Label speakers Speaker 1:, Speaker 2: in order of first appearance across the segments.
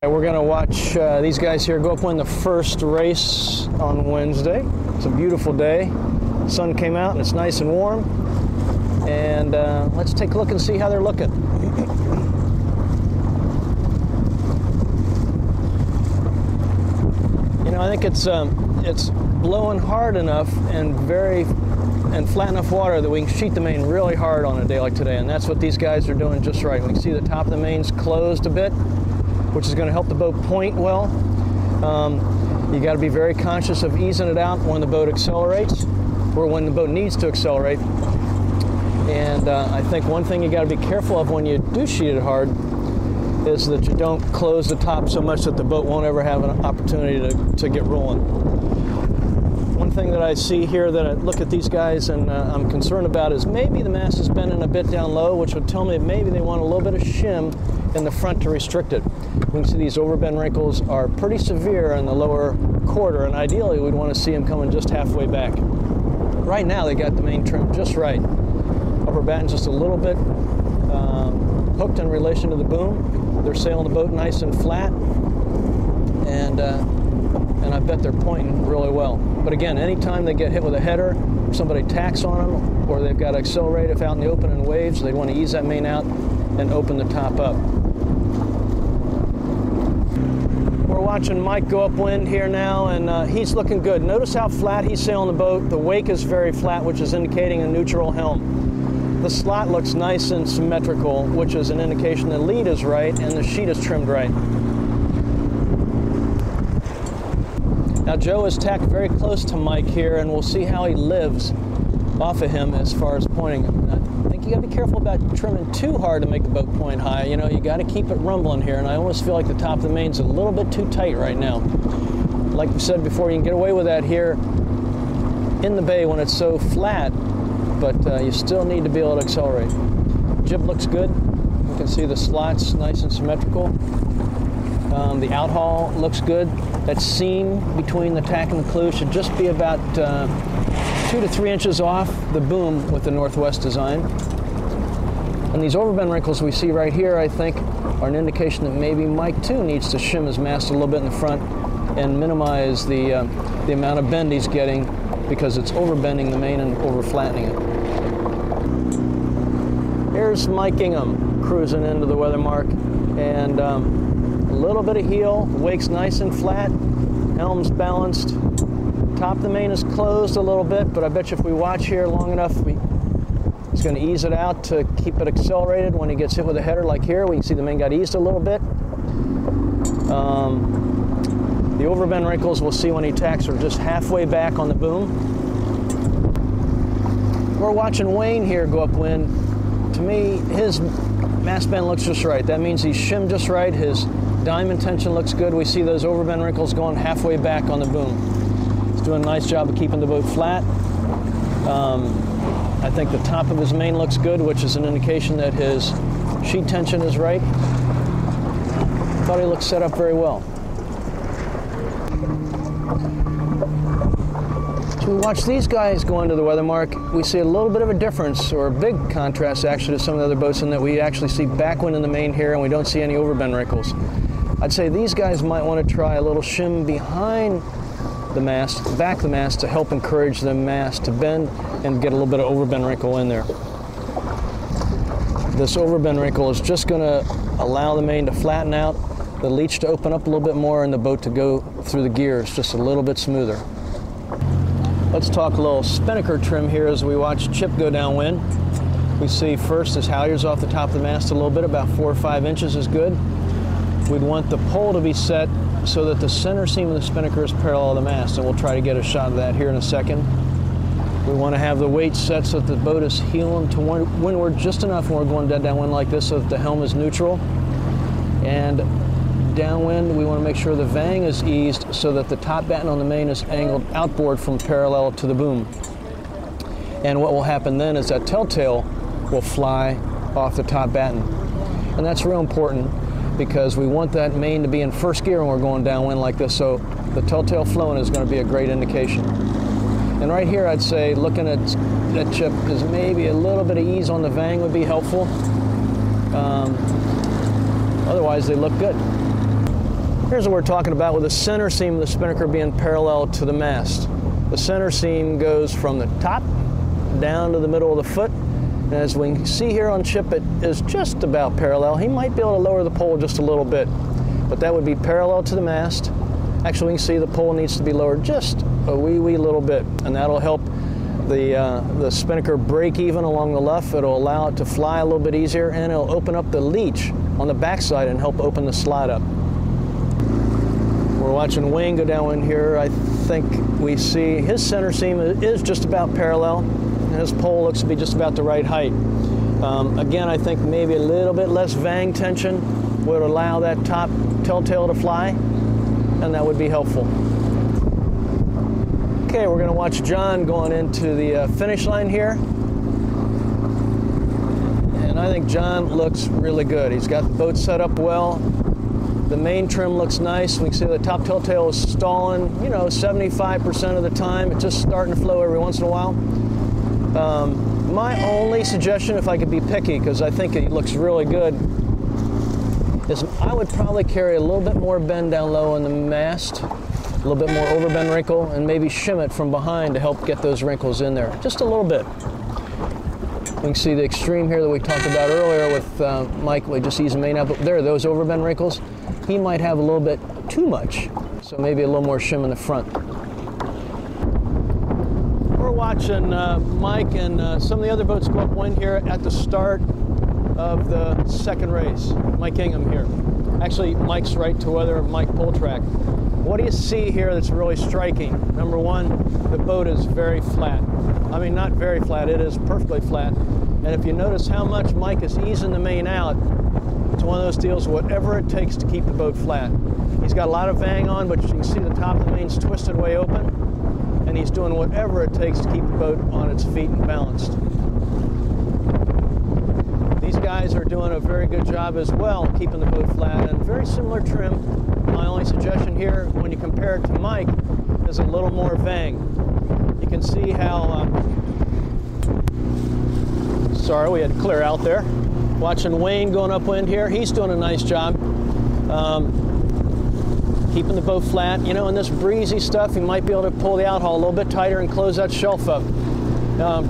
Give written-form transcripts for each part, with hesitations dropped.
Speaker 1: We're going to watch these guys here go up win the first race on Wednesday. It's a beautiful day. The sun came out and it's nice and warm. And let's take a look and see how they're looking. You know, I think it's blowing hard enough and flat enough water that we can sheet the main really hard on a day like today. And that's what these guys are doing just right. We can see the top of the main's closed a bit, which is going to help the boat point well. You got to be very conscious of easing it out when the boat accelerates or when the boat needs to accelerate. And I think one thing you got to be careful of when you do sheet it hard is that you don't close the top so much that the boat won't ever have an opportunity to get rolling. One thing that I see here that I look at these guys and I'm concerned about is maybe the mast is bending a bit down low, which would tell me that maybe they want a little bit of shim in the front to restrict it. We can see these overbend wrinkles are pretty severe in the lower quarter, and ideally we'd want to see them coming just halfway back. Right now they got the main trim just right. Upper batten just a little bit hooked in relation to the boom. They're sailing the boat nice and flat, and I bet they're pointing really well. But again, anytime they get hit with a header, or somebody tacks on them, or they've got to accelerate if out in the open in waves, they want to ease that main out and open the top up. We're watching Mike go upwind here now, and he's looking good. Notice how flat he's sailing the boat. The wake is very flat, which is indicating a neutral helm. The slot looks nice and symmetrical, which is an indication the lead is right and the sheet is trimmed right. Now Joe is tacked very close to Mike here, and we'll see how he lives off of him as far as pointing. I think you got to be careful about trimming too hard to make the boat point high. You know, you got to keep it rumbling here, and I almost feel like the top of the main's a little bit too tight right now. Like we said before, you can get away with that here in the bay when it's so flat, but you still need to be able to accelerate. Jib looks good. You can see the slots nice and symmetrical. The outhaul looks good. That seam between the tack and the clew should just be about 2 to 3 inches off the boom with the Northwest design. And these overbend wrinkles we see right here, I think, are an indication that maybe Mike too needs to shim his mast a little bit in the front and minimize the amount of bend he's getting, because it's overbending the main and over flattening it. Here's Mike Ingham cruising into the weather mark, and a little bit of heel, wake's nice and flat, helm's balanced. Top of the main is closed a little bit, but I bet you if we watch here long enough, he's going to ease it out to keep it accelerated. When he gets hit with a header like here, we can see the main got eased a little bit. The overbend wrinkles we'll see when he tacks are just halfway back on the boom. We're watching Wayne here go upwind. To me, his mast bend looks just right. That means he's shimmed just right. His diamond tension looks good. We see those overbend wrinkles going halfway back on the boom. He's doing a nice job of keeping the boat flat. I think the top of his main looks good, which is an indication that his sheet tension is right. Thought he looked set up very well. So we watch these guys go into the weather mark. We see a little bit of a difference, or a big contrast actually, to some of the other boats, in that we actually see backwind in the main here and we don't see any overbend wrinkles. I'd say these guys might want to try a little shim behind the mast, back the mast, to help encourage the mast to bend and get a little bit of overbend wrinkle in there. This overbend wrinkle is just going to allow the main to flatten out, the leach to open up a little bit more, and the boat to go through the gears just a little bit smoother. Let's talk a little spinnaker trim here as we watch Chip go downwind. We see first his halyards off the top of the mast a little bit, about 4 or 5 inches is good. We'd want the pole to be set so that the center seam of the spinnaker is parallel to the mast, and we'll try to get a shot of that here in a second. We want to have the weight set so that the boat is heeling to windward just enough when we're going dead downwind like this, so that the helm is neutral. And downwind, we want to make sure the vang is eased so that the top batten on the main is angled outboard from parallel to the boom. And what will happen then is that telltale will fly off the top batten. And that's real important, because we want that main to be in first gear when we're going downwind like this, so the telltale flowing is going to be a great indication. And right here, I'd say looking at that Chip is maybe a little bit of ease on the vang would be helpful. Otherwise, they look good. Here's what we're talking about with the center seam of the spinnaker being parallel to the mast. The center seam goes from the top down to the middle of the foot. And as we can see here on Chip, it is just about parallel. He might be able to lower the pole just a little bit, but that would be parallel to the mast. Actually, we can see the pole needs to be lowered just a wee little bit, and that'll help the spinnaker break even along the luff. It'll allow it to fly a little bit easier, and it'll open up the leech on the backside and help open the slide up. We're watching Wayne go down in here. I think we see his center seam is just about parallel, and his pole looks to be just about the right height. Again, I think maybe a little bit less vang tension would allow that top telltale to fly, and that would be helpful. Okay, we're going to watch John going into the finish line here. And I think John looks really good. He's got the boat set up well. The main trim looks nice. We can see the top telltale is stalling, 75% of the time. It's just starting to flow every once in a while. My only suggestion, if I could be picky, because I think it looks really good, is I would probably carry a little bit more bend down low on the mast, a little bit more overbend wrinkle, and maybe shim it from behind to help get those wrinkles in there, just a little bit. We can see the extreme here that we talked about earlier with Mike. We just ease the main out, but there, those overbend wrinkles, he might have a little bit too much, so maybe a little more shim in the front. We're watching Mike and some of the other boats go upwind here at the start of the second race. Mike Ingham here. Actually, Mike's right to weather Mike pole track. What do you see here that's really striking? Number one, the boat is very flat. I mean, not very flat, it is perfectly flat. And if you notice how much Mike is easing the main out, it's one of those deals, whatever it takes to keep the boat flat. He's got a lot of vang on, but you can see the top of the main's twisted way open, and he's doing whatever it takes to keep the boat on its feet and balanced. These guys are doing a very good job as well, keeping the boat flat, and very similar trim. My only suggestion here, when you compare it to Mike, is a little more vang. You can see how, sorry, we had to clear out there. Watching Wayne going upwind here, he's doing a nice job. Keeping the boat flat. In this breezy stuff, you might be able to pull the outhaul a little bit tighter and close that shelf up.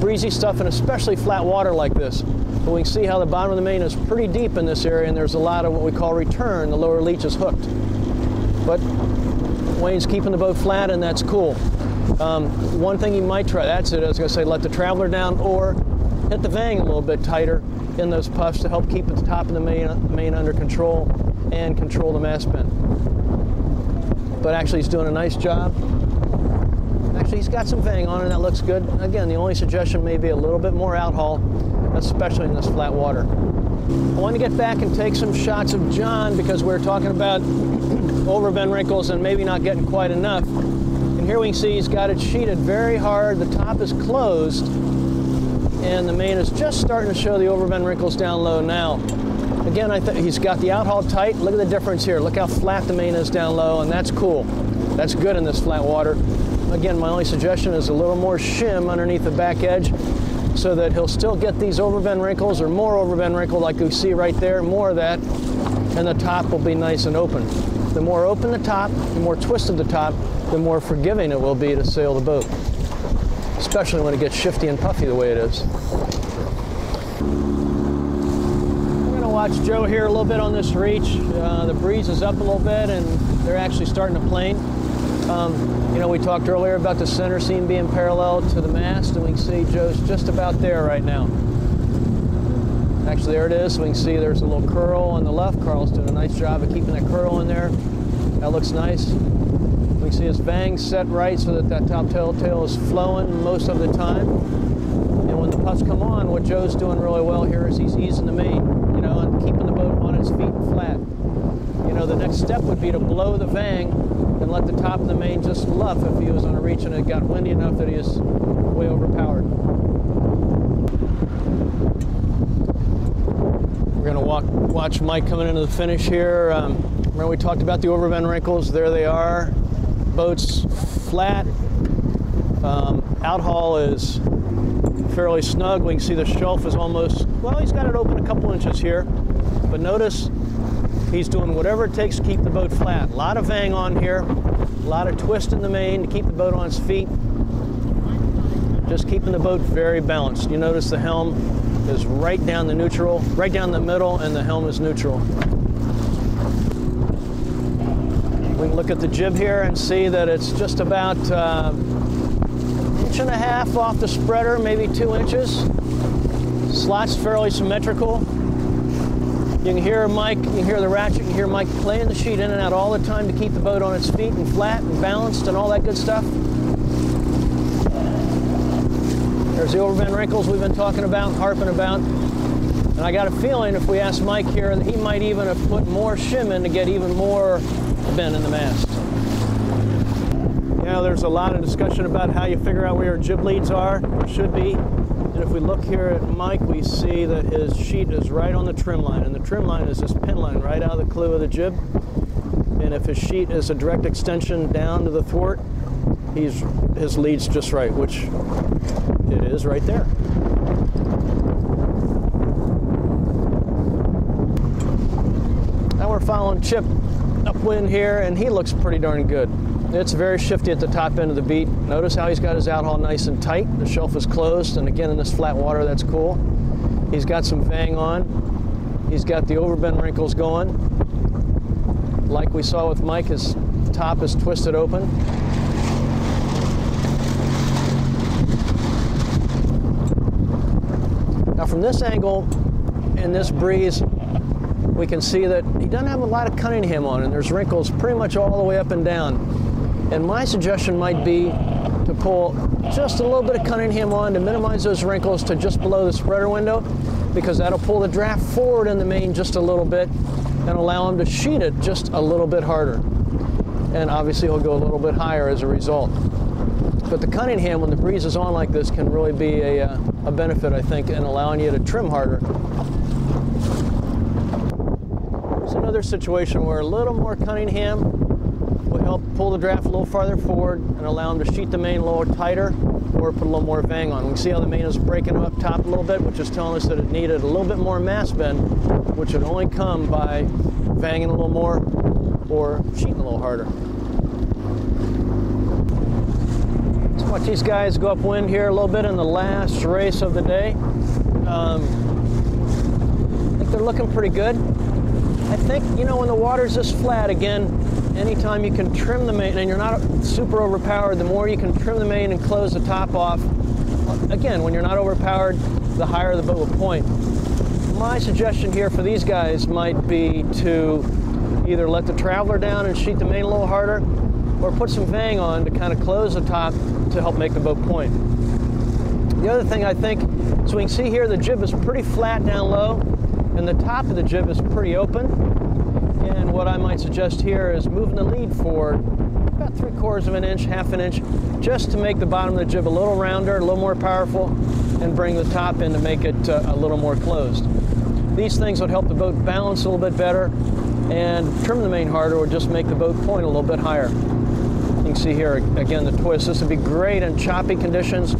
Speaker 1: Breezy stuff, and especially flat water like this. But we can see how the bottom of the main is pretty deep in this area, and there's a lot of what we call return. The lower leech is hooked. But Wayne's keeping the boat flat, and that's cool. One thing you might try, that's it, I was going to say, let the traveler down or hit the vang a little bit tighter in those puffs to help keep the top of the main under control and control the mast bend. But actually, he's doing a nice job. Actually, he's got some vang on it, and that looks good. Again, the only suggestion may be a little bit more outhaul, especially in this flat water. I want to get back and take some shots of John because we were talking about overbend wrinkles and maybe not getting quite enough. And here we can see he's got it sheeted very hard. The top is closed, and the main is just starting to show the overbend wrinkles down low now. Again, I think he's got the outhaul tight. Look at the difference here. Look how flat the main is down low, and that's cool. That's good in this flat water. Again, my only suggestion is a little more shim underneath the back edge so that he'll still get these overbend wrinkles or more overbend wrinkle like we see right there, more of that, and the top will be nice and open. The more open the top, the more twisted the top, the more forgiving it will be to sail the boat, especially when it gets shifty and puffy the way it is. We're going to watch Joe here a little bit on this reach. The breeze is up a little bit, and they're actually starting to plane. We talked earlier about the center seam being parallel to the mast, and we can see Joe's just about there right now. Actually, there it is. We can see there's a little curl on the left. Carl's doing a nice job of keeping that curl in there. That looks nice. We can see his vang set right so that that top telltale is flowing most of the time. And when the puffs come on, what Joe's doing really well here is he's easing the main, and keeping the boat on its feet and flat. The next step would be to blow the vang and let the top of the main just luff if he was on a reach and it got windy enough that he is way overpowered. We're going to watch Mike coming into the finish here. Remember we talked about the overbend wrinkles. There they are. Boat's flat. Outhaul is fairly snug. We can see the shelf is almost, well, he's got it open a couple inches here. But notice He's doing whatever it takes to keep the boat flat. A lot of vang on here, a lot of twist in the main to keep the boat on its feet. Just keeping the boat very balanced. You notice the helm is right down the neutral, right down the middle, and the helm is neutral. We can look at the jib here and see that it's just about 1.5 inches off the spreader, maybe 2 inches. Slot's fairly symmetrical. You can hear Mike, you can hear the ratchet, you can hear Mike playing the sheet in and out all the time to keep the boat on its feet and flat and balanced and all that good stuff. There's the overbend wrinkles we've been talking about, harping about. And I got a feeling if we ask Mike here that he might even have put more shim in to get even more bend in the mast. You know, there's a lot of discussion about how you figure out where your jib leads are, or should be. And if we look here at Mike, we see that his sheet is right on the trim line, and the trim line is this pin line right out of the clew of the jib. And if his sheet is a direct extension down to the thwart, his lead's just right, which it is right there. Now we're following Chip upwind here, and he looks pretty darn good. It's very shifty at the top end of the beat. Notice how he's got his outhaul nice and tight. The shelf is closed, and again in this flat water, that's cool. He's got some vang on. He's got the overbend wrinkles going. Like we saw with Mike, his top is twisted open. Now from this angle, in this breeze, we can see that he doesn't have a lot of Cunningham on, and there's wrinkles pretty much all the way up and down. And my suggestion might be to pull just a little bit of Cunningham on to minimize those wrinkles to just below the spreader window, because that'll pull the draft forward in the main just a little bit and allow him to sheet it just a little bit harder. And obviously he'll go a little bit higher as a result. But the Cunningham, when the breeze is on like this, can really be a benefit, I think, in allowing you to trim harder. There's another situation where a little more Cunningham will help pull the draft a little farther forward and allow him to sheet the main a little tighter or put a little more vang on. We can see how the main is breaking up top a little bit, which is telling us that it needed a little bit more mast bend, which would only come by vanging a little more or sheeting a little harder. Let's watch these guys go upwind here a little bit in the last race of the day. I think they're looking pretty good. I think, you know, when the water's this flat, again, anytime you can trim the main and you're not super overpowered, the more you can trim the main and close the top off. Again, when you're not overpowered, the higher the boat will point. My suggestion here for these guys might be to either let the traveler down and sheet the main a little harder, or put some vang on to kind of close the top to help make the boat point. The other thing I think, so we can see here the jib is pretty flat down low, and the top of the jib is pretty open. And what I might suggest here is moving the lead forward about 3/4 of an inch, half an inch, just to make the bottom of the jib a little rounder, a little more powerful, and bring the top in to make it a little more closed. These things would help the boat balance a little bit better, and trim the main harder would just make the boat point a little bit higher. You can see here, again, the twist. This would be great in choppy conditions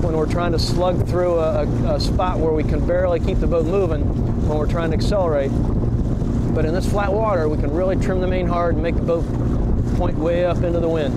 Speaker 1: when we're trying to slug through a spot where we can barely keep the boat moving when we're trying to accelerate. But in this flat water, we can really trim the main hard and make the boat point way up into the wind.